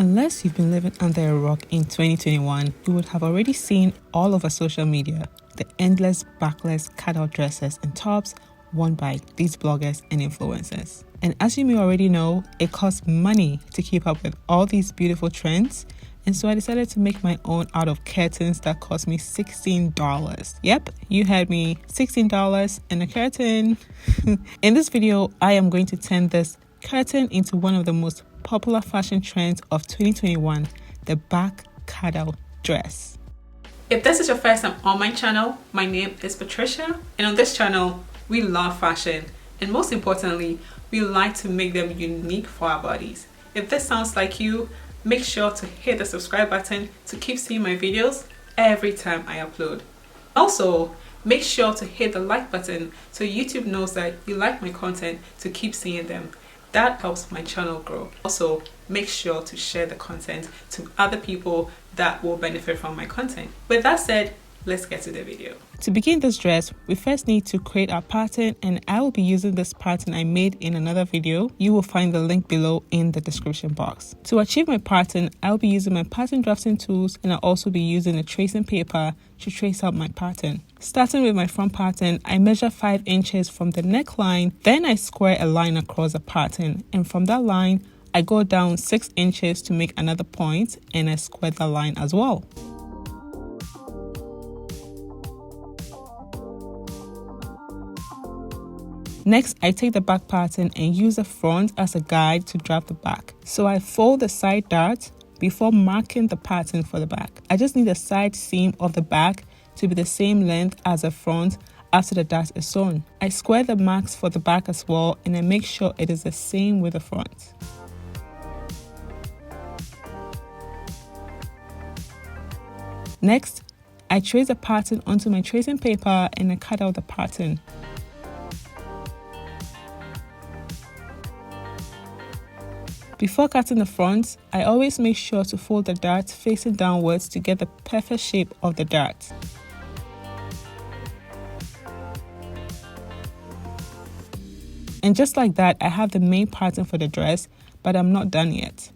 Unless you've been living under a rock in 2021, you would have already seen all over social media the endless backless cutout dresses and tops worn by these bloggers and influencers. And as you may already know, it costs money to keep up with all these beautiful trends. And so I decided to make my own out of curtains that cost me $16. Yep, you heard me, $16 and a curtain. In this video, I am going to turn this curtain into one of the most popular fashion trends of 2021, the back cutout dress. If this is your first time on my channel, my name is Patricia, and on this channel, we love fashion, and most importantly, we like to make them unique for our bodies. If this sounds like you, make sure to hit the subscribe button to keep seeing my videos every time I upload. Also, make sure to hit the like button so YouTube knows that you like my content to keep seeing them. That helps my channel grow. Also, make sure to share the content to other people that will benefit from my content. With that said, let's get to the video. To begin this dress, we first need to create our pattern, and I will be using this pattern I made in another video. You will find the link below in the description box. To achieve my pattern, I'll be using my pattern drafting tools, and I'll also be using a tracing paper to trace out my pattern. Starting with my front pattern, I measure 5 inches from the neckline, then I square a line across the pattern, and from that line, I go down 6 inches to make another point, and I square the line as well. Next, I take the back pattern and use the front as a guide to draft the back. So I fold the side dart before marking the pattern for the back. I just need the side seam of the back to be the same length as the front after the dart is sewn. I square the marks for the back as well, and I make sure it is the same with the front. Next, I trace the pattern onto my tracing paper and I cut out the pattern. Before cutting the front, I always make sure to fold the dart facing downwards to get the perfect shape of the dart. And just like that, I have the main pattern for the dress, but I'm not done yet.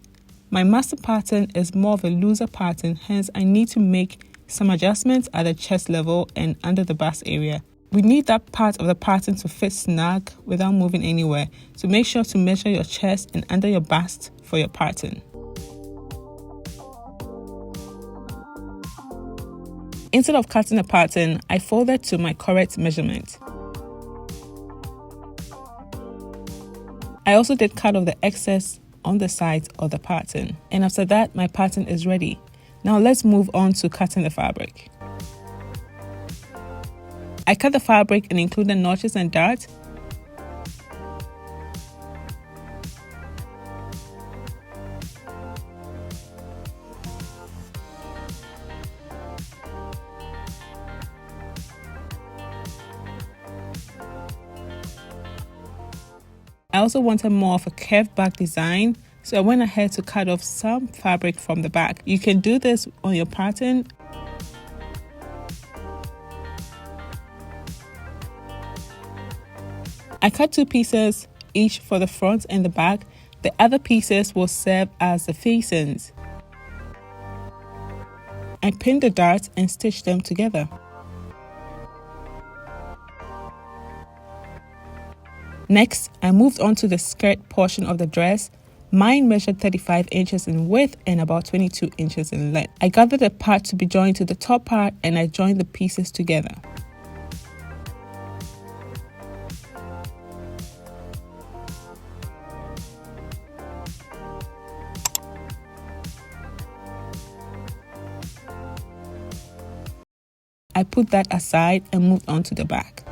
My master pattern is more of a looser pattern, hence I need to make some adjustments at the chest level and under the bust area. We need that part of the pattern to fit snug without moving anywhere, so make sure to measure your chest and under your bust for your pattern. Instead of cutting the pattern, I fold it to my correct measurement. I also did cut off the excess on the sides of the pattern, and after that, my pattern is ready. Now let's move on to cutting the fabric. I cut the fabric and include the notches and darts. I also wanted more of a curved back design, so I went ahead to cut off some fabric from the back. You can do this on your pattern. I cut 2 pieces, each for the front and the back. The other pieces will serve as the facings. I pinned the darts and stitched them together. Next, I moved on to the skirt portion of the dress. Mine measured 35 inches in width and about 22 inches in length. I gathered the part to be joined to the top part, and I joined the pieces together. I put that aside and moved on to the back.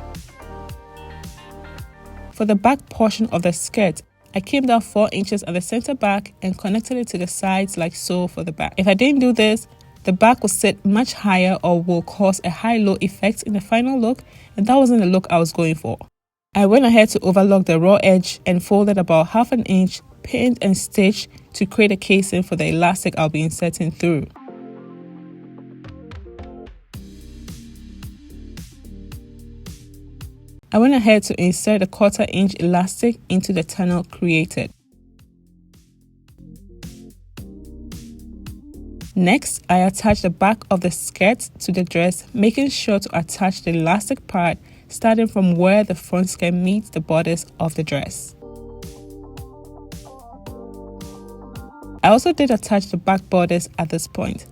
For the back portion of the skirt, I came down 4 inches at the center back and connected it to the sides like so for the back. If I didn't do this, the back will sit much higher or will cause a high-low effect in the final look, and that wasn't the look I was going for. I went ahead to overlock the raw edge and folded about ½ an inch, pinned and stitched to create a casing for the elastic I'll be inserting through. I went ahead to insert a 1/4 inch elastic into the tunnel created. Next, I attach the back of the skirt to the dress, making sure to attach the elastic part starting from where the front skirt meets the bodice of the dress. I also did attach the back bodice at this point.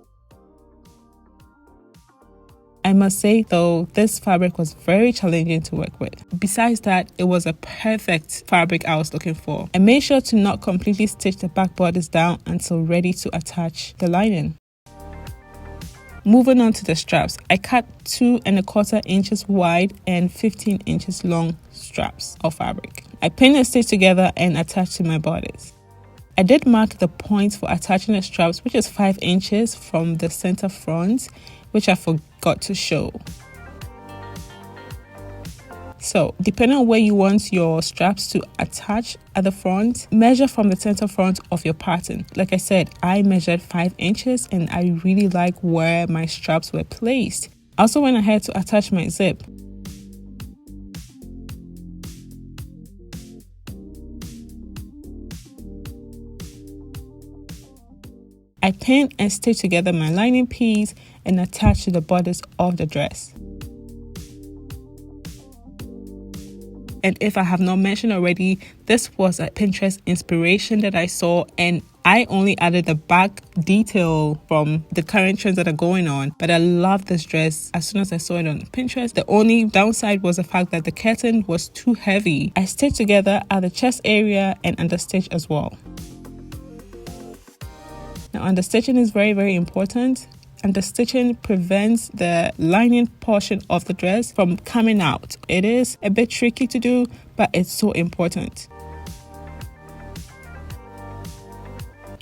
I must say though, this fabric was very challenging to work with. Besides that, it was a perfect fabric I was looking for. I made sure to not completely stitch the back bodice down until ready to attach the lining. Moving on to the straps, I cut 2¼ inches wide and 15 inches long straps of fabric. I pinned and stitched together and attached to my bodice. I did mark the points for attaching the straps, which is 5 inches from the center front, which I forgot to show. So, depending on where you want your straps to attach at the front, measure from the center front of your pattern. Like I said, I measured 5 inches and I really like where my straps were placed. I also went ahead to attach my zip. I pinned and stitched together my lining piece and attached to the bodice of the dress. And if I have not mentioned already, this was a Pinterest inspiration that I saw, and I only added the back detail from the current trends that are going on. But I love this dress as soon as I saw it on Pinterest. The only downside was the fact that the curtain was too heavy. I stitched together at the chest area and understitch as well. Now, understitching is very, very important. Understitching prevents the lining portion of the dress from coming out. It is a bit tricky to do, but it's so important.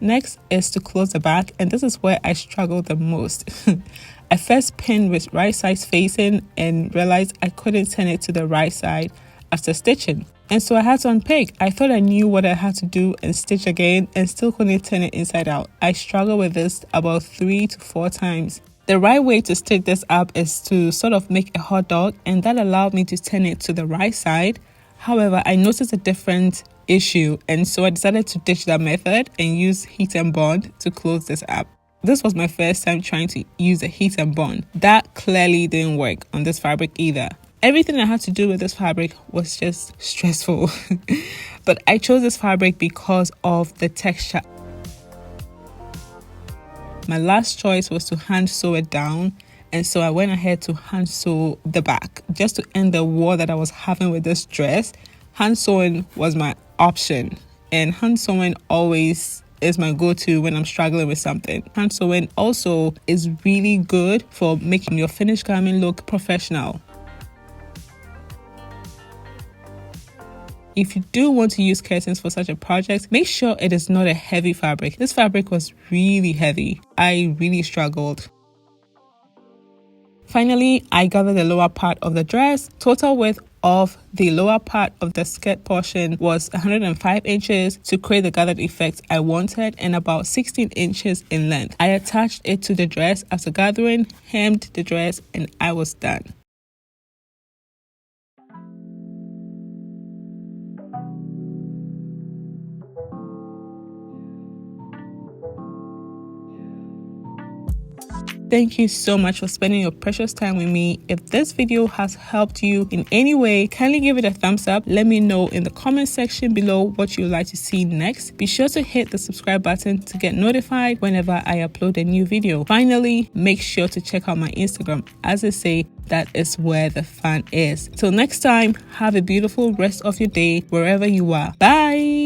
Next is to close the back, and this is where I struggled the most. I first pinned with right side facing and realized I couldn't turn it to the right side after stitching. And so I had to unpick. I thought I knew what I had to do and stitch again and still couldn't turn it inside out. I struggled with this about 3 to 4 times. The right way to stitch this up is to sort of make a hot dog, and that allowed me to turn it to the right side. However, I noticed a different issue, and so I decided to ditch that method and use heat and bond to close this up. This was my first time trying to use a heat and bond. That clearly didn't work on this fabric either. Everything I had to do with this fabric was just stressful. But I chose this fabric because of the texture. My last choice was to hand sew it down, and so I went ahead to hand sew the back. Just to end the war that I was having with this dress, hand sewing was my option. And hand sewing always is my go-to when I'm struggling with something. Hand sewing also is really good for making your finished garment look professional. If you do want to use curtains for such a project, make sure it is not a heavy fabric. This fabric was really heavy. I really struggled. Finally, I gathered the lower part of the dress. Total width of the lower part of the skirt portion was 105 inches to create the gathered effect I wanted, and about 16 inches in length. I attached it to the dress after gathering, hemmed the dress, and I was done. Thank you so much for spending your precious time with me. If this video has helped you in any way, kindly give it a thumbs up. Let me know in the comment section below what you would like to see next. Be sure to hit the subscribe button to get notified whenever I upload a new video. Finally, make sure to check out my Instagram. As I say, that is where the fun is. Till next time, have a beautiful rest of your day wherever you are. Bye!